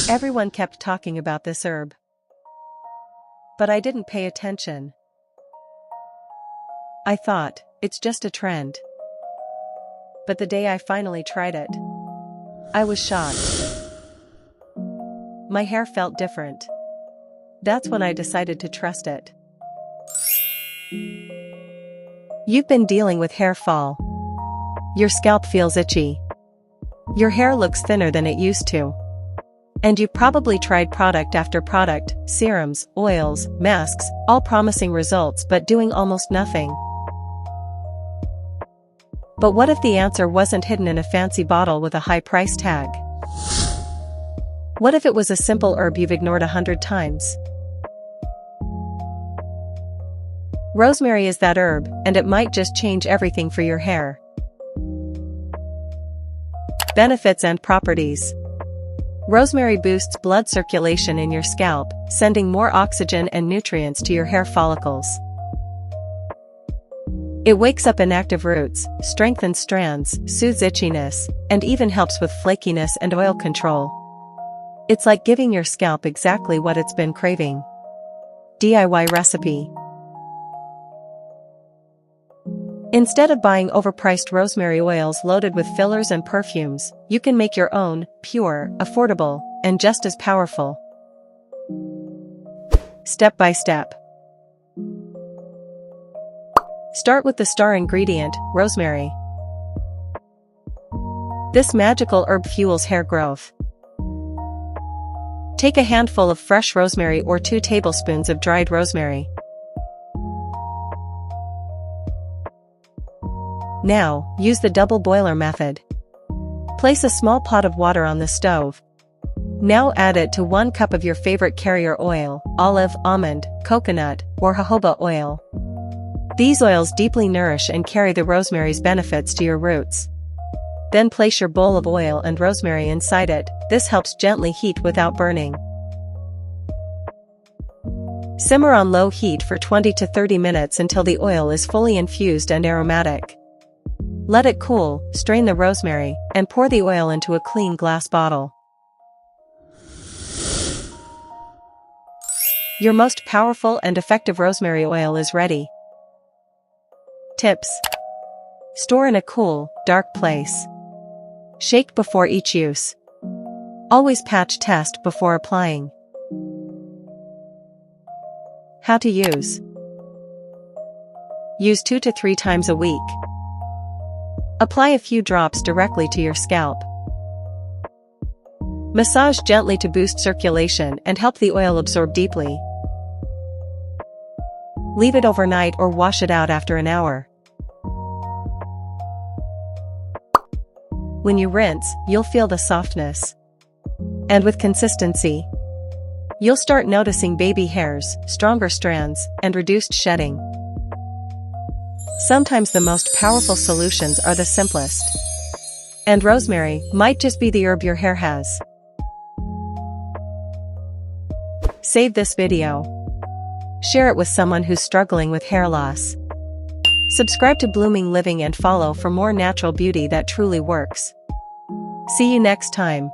Everyone kept talking about this herb. But I didn't pay attention. I thought, it's just a trend. But the day I finally tried it, I was shocked. My hair felt different. That's when I decided to trust it. You've been dealing with hair fall. Your scalp feels itchy. Your hair looks thinner than it used to. And you probably tried product after product, serums, oils, masks, all promising results but doing almost nothing. But what if the answer wasn't hidden in a fancy bottle with a high price tag? What if it was a simple herb you've ignored 100 times? Rosemary is that herb, and it might just change everything for your hair. Benefits and properties. Rosemary boosts blood circulation in your scalp, sending more oxygen and nutrients to your hair follicles. It wakes up inactive roots, strengthens strands, soothes itchiness, and even helps with flakiness and oil control. It's like giving your scalp exactly what it's been craving. DIY recipe. Instead of buying overpriced rosemary oils loaded with fillers and perfumes, you can make your own, pure, affordable, and just as powerful. Step by step. Start with the star ingredient, rosemary. This magical herb fuels hair growth. Take a handful of fresh rosemary or 2 tablespoons of dried rosemary. Now, use the double boiler method. Place a small pot of water on the stove. Now add it to 1 cup of your favorite carrier oil, olive, almond, coconut, or jojoba oil. These oils deeply nourish and carry the rosemary's benefits to your roots. Then place your bowl of oil and rosemary inside it. This helps gently heat without burning. Simmer on low heat for 20 to 30 minutes until the oil is fully infused and aromatic. Let it cool, strain the rosemary, and pour the oil into a clean glass bottle. Your most powerful and effective rosemary oil is ready. Tips. Store in a cool, dark place. Shake before each use. Always patch test before applying. How to use. Use 2 to 3 times a week. Apply a few drops directly to your scalp. Massage gently to boost circulation and help the oil absorb deeply. Leave it overnight or wash it out after an hour. When you rinse, you'll feel the softness. And with consistency, you'll start noticing baby hairs, stronger strands, and reduced shedding. Sometimes the most powerful solutions are the simplest. And rosemary might just be the herb your hair has. Save this video. Share it with someone who's struggling with hair loss. Subscribe to Blooming Living and follow for more natural beauty that truly works. See you next time.